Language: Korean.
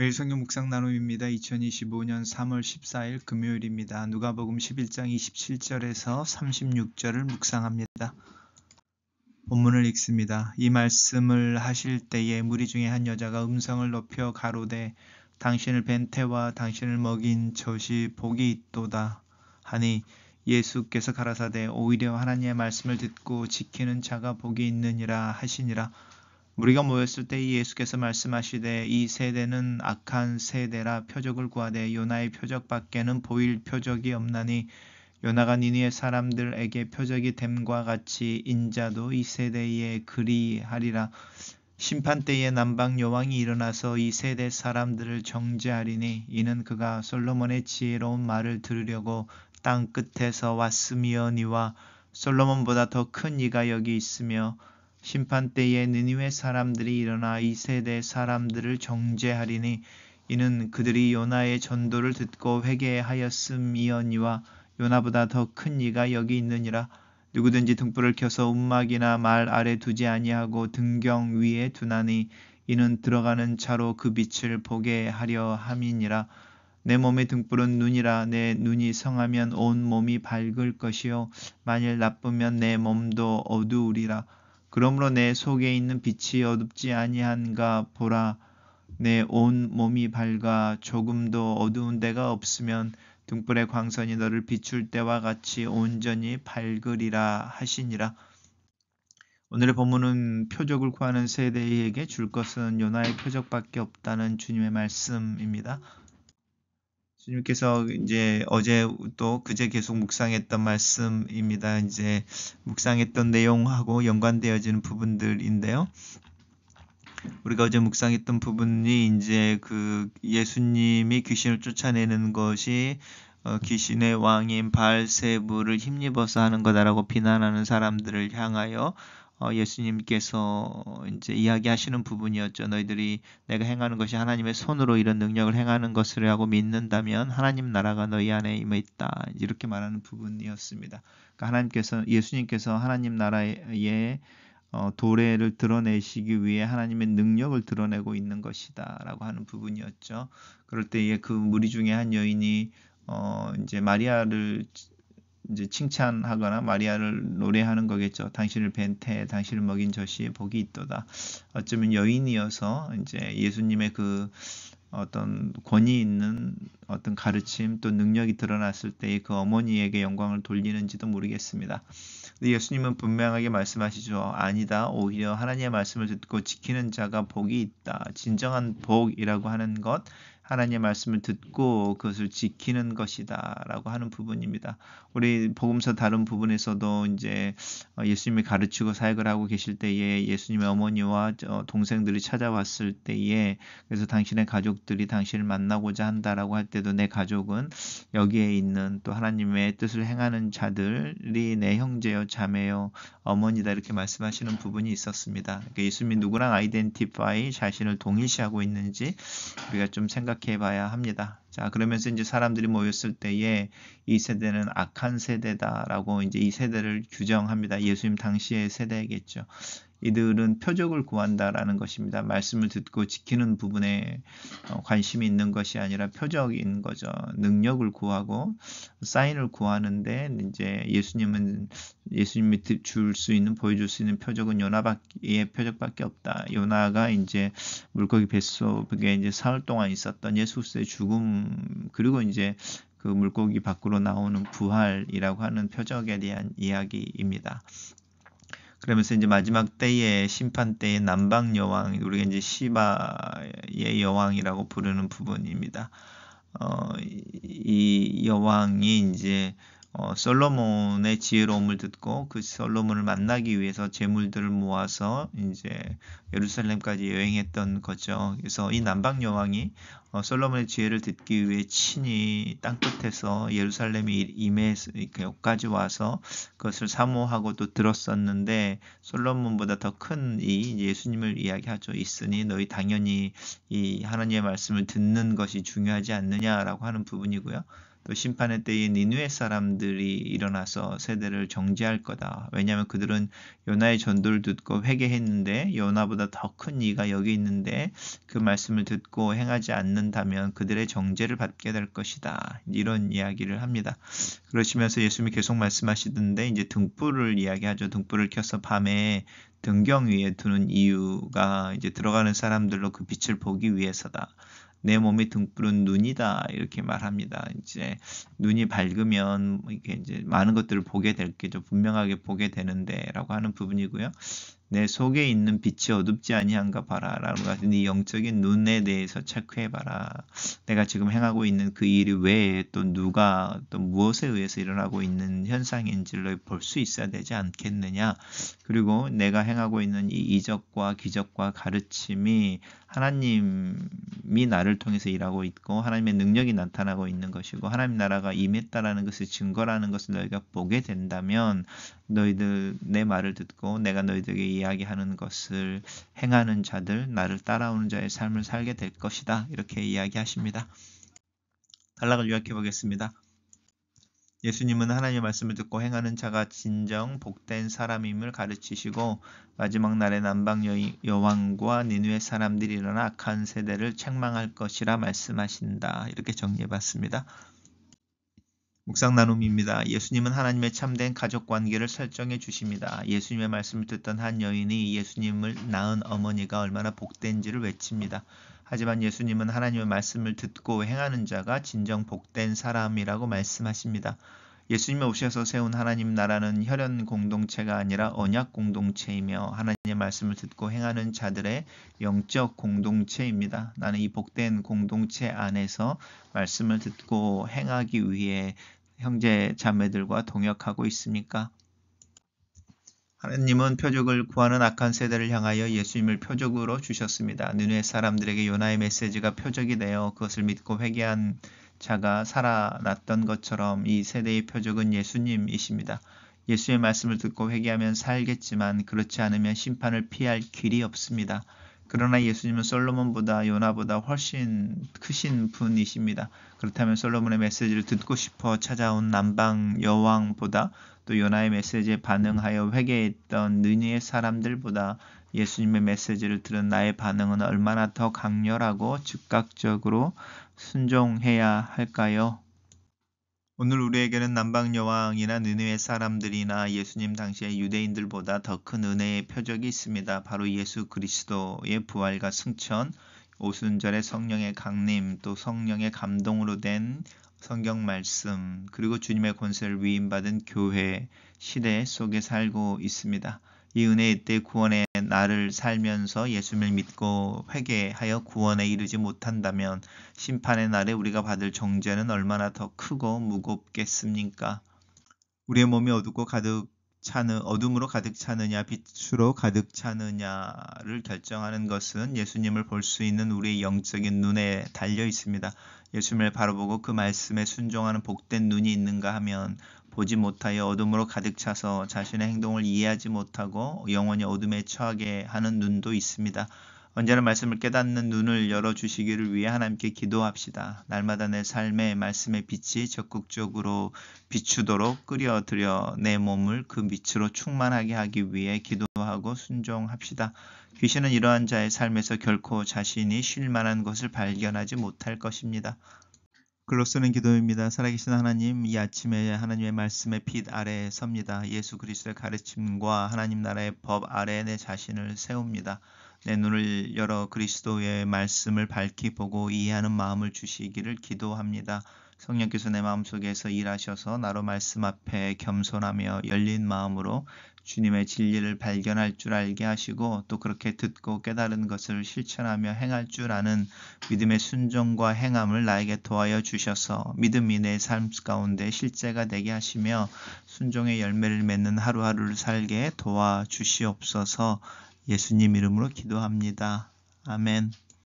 매일 성경 묵상 나눔입니다. 2025년 3월 14일 금요일입니다. 누가복음 11장 27절에서 36절을 묵상합니다. 본문을 읽습니다. 이 말씀을 하실 때에 무리 중에 한 여자가 음성을 높여 가로되 당신을 뵌 태와 당신을 먹인 젖이 복이 있도다 하니 예수께서 가라사대 오히려 하나님의 말씀을 듣고 지키는 자가 복이 있느니라 하시니라. 무리가 모였을 때 예수께서 말씀하시되 이 세대는 악한 세대라 표적을 구하되 요나의 표적밖에는 보일 표적이 없나니 요나가 니느웨 사람들에게 표적이 됨과 같이 인자도 이 세대에 그리하리라. 심판때에 남방 여왕이 일어나서 이 세대 사람들을 정죄하리니 이는 그가 솔로몬의 지혜로운 말을 들으려고 땅 끝에서 왔음이어니와 솔로몬보다 더 큰 이가 여기 있으며 심판때에 느니웨 사람들이 일어나 이 세대 사람들을 정죄하리니 이는 그들이 요나의 전도를 듣고 회개하였음이어니와 요나보다 더 큰 이가 여기 있느니라. 누구든지 등불을 켜서 움막이나 말 아래 두지 아니하고 등경 위에 두나니 이는 들어가는 자로 그 빛을 보게 하려 함이니라. 내 몸의 등불은 눈이라. 내 눈이 성하면 온 몸이 밝을 것이요 만일 나쁘면 내 몸도 어두우리라. 그러므로 내 속에 있는 빛이 어둡지 아니한가 보라. 내 온 몸이 밝아 조금도 어두운 데가 없으면 등불의 광선이 너를 비출 때와 같이 온전히 밝으리라 하시니라. 오늘의 본문은 표적을 구하는 세대에게 줄 것은 요나의 표적밖에 없다는 주님의 말씀입니다. 주님께서 이제 어제 또 그제 계속 묵상했던 말씀입니다. 이제 묵상했던 내용하고 연관되어지는 부분들인데요. 우리가 어제 묵상했던 부분이 이제 그 예수님이 귀신을 쫓아내는 것이 귀신의 왕인 바알세불을 힘입어서 하는 거다라고 비난하는 사람들을 향하여 예수님께서 이제 이야기하시는 부분이었죠. 너희들이 내가 행하는 것이 하나님의 손으로 이런 능력을 행하는 것이라고 믿는다면 하나님 나라가 너희 안에 임해 있다. 이렇게 말하는 부분이었습니다. 그러니까 예수님께서 하나님 나라의 도래를 드러내시기 위해 하나님의 능력을 드러내고 있는 것이다라고 하는 부분이었죠. 그럴 때에 그 무리 중에 한 여인이 이제 마리아를 이제 칭찬하거나 마리아를 노래하는 거겠죠. 당신을 뵌 태, 당신을 먹인 젖이 복이 있도다. 어쩌면 여인이어서 이제 예수님의 그 어떤 권위 있는 어떤 가르침 또 능력이 드러났을 때 그 어머니에게 영광을 돌리는지도 모르겠습니다. 근데 예수님은 분명하게 말씀하시죠. 아니다. 오히려 하나님의 말씀을 듣고 지키는 자가 복이 있다. 진정한 복이라고 하는 것, 하나님의 말씀을 듣고 그것을 지키는 것이다 라고 하는 부분입니다. 우리 복음서 다른 부분에서도 이제 예수님이 가르치고 사역을 하고 계실 때에 예수님의 어머니와 동생들이 찾아왔을 때에 그래서 당신의 가족들이 당신을 만나고자 한다라고 할 때도 내 가족은 여기에 있는 또 하나님의 뜻을 행하는 자들이 내 형제요 자매요 어머니다 이렇게 말씀하시는 부분이 있었습니다. 그러니까 예수님이 누구랑 아이덴티파이 자신을 동일시하고 있는지 우리가 좀 생각해 봐야 합니다. 자, 그러면서 이제 사람들이 모였을 때에 이 세대는 악한 세대다라고 이제 이 세대를 규정합니다. 예수님 당시의 세대겠죠. 이들은 표적을 구한다라는 것입니다. 말씀을 듣고 지키는 부분에 관심이 있는 것이 아니라 표적인 거죠. 능력을 구하고 사인을 구하는데 이제 예수님이 줄 수 있는 보여줄 수 있는 표적은 요나의 표적밖에 없다. 요나가 이제 물고기 뱃속에 이제 사흘 동안 있었던 예수 그리스도의 죽음 그리고 이제 그 물고기 밖으로 나오는 부활이라고 하는 표적에 대한 이야기입니다. 그러면서 이제 마지막 때에 심판 때에 남방 여왕 우리가 이제 시바의 여왕이라고 부르는 부분입니다. 이 여왕이 이제 솔로몬의 지혜로움을 듣고 그 솔로몬을 만나기 위해서 재물들을 모아서 이제 예루살렘까지 여행했던 거죠. 그래서 이 남방 여왕이 솔로몬의 지혜를 듣기 위해 친히 땅 끝에서 예루살렘에 임해까지 와서 그것을 사모하고 또 들었었는데 솔로몬보다 더 큰 이 예수님을 이야기하죠. 있으니 너희 당연히 이 하나님의 말씀을 듣는 것이 중요하지 않느냐라고 하는 부분이고요. 또 심판의 때에 니느웨 사람들이 일어나서 세대를 정죄할 거다. 왜냐하면 그들은 요나의 전도를 듣고 회개했는데 요나보다 더 큰 이가 여기 있는데 그 말씀을 듣고 행하지 않는다면 그들의 정죄를 받게 될 것이다. 이런 이야기를 합니다. 그러시면서 예수님이 계속 말씀하시던데 이제 등불을 이야기하죠. 등불을 켜서 밤에 등경 위에 두는 이유가 이제 들어가는 사람들로 그 빛을 보기 위해서다. 내 몸의 등불은 눈이다 이렇게 말합니다. 이제 눈이 밝으면 이렇게 이제 많은 것들을 보게 될 게죠. 분명하게 보게 되는데라고 하는 부분이고요. 내 속에 있는 빛이 어둡지 아니한가 봐라라는 같은 네 영적인 눈에 대해서 체크해봐라. 내가 지금 행하고 있는 그 일이 왜 또 누가 또 무엇에 의해서 일어나고 있는 현상인지를 볼 수 있어야 되지 않겠느냐. 그리고 내가 행하고 있는 이 이적과 기적과 가르침이 하나님이 나를 통해서 일하고 있고 하나님의 능력이 나타나고 있는 것이고 하나님 나라가 임했다라는 것을 증거라는 것을 너희가 보게 된다면 너희들 내 말을 듣고 내가 너희들에게 이야기하는 것을 행하는 자들, 나를 따라오는 자의 삶을 살게 될 것이다. 이렇게 이야기하십니다. 단락을 요약해 보겠습니다. 예수님은 하나님의 말씀을 듣고 행하는 자가 진정 복된 사람임을 가르치시고 마지막 날에 남방 여왕과 니느웨 사람들이 일어나 악한 세대를 책망할 것이라 말씀하신다. 이렇게 정리해봤습니다. 묵상 나눔입니다. 예수님은 하나님의 참된 가족 관계를 설정해 주십니다. 예수님의 말씀을 듣던 한 여인이 예수님을 낳은 어머니가 얼마나 복된지를 외칩니다. 하지만 예수님은 하나님의 말씀을 듣고 행하는 자가 진정 복된 사람이라고 말씀하십니다. 예수님이 오셔서 세운 하나님 나라는 혈연 공동체가 아니라 언약 공동체이며 하나님의 말씀을 듣고 행하는 자들의 영적 공동체입니다. 나는 이 복된 공동체 안에서 말씀을 듣고 행하기 위해 형제 자매들과 동역하고 있습니까? 하나님은 표적을 구하는 악한 세대를 향하여 예수님을 표적으로 주셨습니다. 느느웨 사람들에게 요나의 메시지가 표적이 되어 그것을 믿고 회개한 자가 살아났던 것처럼 이 세대의 표적은 예수님이십니다. 예수의 말씀을 듣고 회개하면 살겠지만 그렇지 않으면 심판을 피할 길이 없습니다. 그러나 예수님은 솔로몬보다 요나보다 훨씬 크신 분이십니다. 그렇다면 솔로몬의 메시지를 듣고 싶어 찾아온 남방 여왕보다 또 요나의 메시지에 반응하여 회개했던 느느웨 사람들보다 예수님의 메시지를 들은 나의 반응은 얼마나 더 강렬하고 즉각적으로 순종해야 할까요? 오늘 우리에게는 남방 여왕이나 느느웨 사람들이나 예수님 당시의 유대인들보다 더 큰 은혜의 표적이 있습니다. 바로 예수 그리스도의 부활과 승천, 오순절의 성령의 강림, 또 성령의 감동으로 된 성경 말씀, 그리고 주님의 권세를 위임받은 교회 시대 속에 살고 있습니다. 이 은혜의 때 구원의 날을 살면서 예수님을 믿고 회개하여 구원에 이르지 못한다면 심판의 날에 우리가 받을 정죄는 얼마나 더 크고 무겁겠습니까? 우리의 몸이 어둠으로 가득 차느냐 빛으로 가득 차느냐를 결정하는 것은 예수님을 볼 수 있는 우리의 영적인 눈에 달려 있습니다. 예수님을 바라보고 그 말씀에 순종하는 복된 눈이 있는가 하면 보지 못하여 어둠으로 가득 차서 자신의 행동을 이해하지 못하고 영원히 어둠에 처하게 하는 눈도 있습니다. 언제나 말씀을 깨닫는 눈을 열어주시기를 위해 하나님께 기도합시다. 날마다 내 삶에 말씀의 빛이 적극적으로 비추도록 끓여들여 내 몸을 그 빛으로 충만하게 하기 위해 기도하고 순종합시다. 귀신은 이러한 자의 삶에서 결코 자신이 쉴 만한 것을 발견하지 못할 것입니다. 글로 쓰는 기도입니다. 살아계신 하나님, 이 아침에 하나님의 말씀의 빛 아래에 섭니다. 예수 그리스도의 가르침과 하나님 나라의 법 아래에 내 자신을 세웁니다. 내 눈을 열어 그리스도의 말씀을 밝히 보고 이해하는 마음을 주시기를 기도합니다. 성령께서 내 마음속에서 일하셔서 나로 말씀 앞에 겸손하며 열린 마음으로 주님의 진리를 발견할 줄 알게 하시고 또 그렇게 듣고 깨달은 것을 실천하며 행할 줄 아는 믿음의 순종과 행함을 나에게 도하여 주셔서 믿음이 내 삶 가운데 실제가 되게 하시며 순종의 열매를 맺는 하루하루를 살게 도와주시옵소서. 예수님 이름으로 기도합니다. 아멘.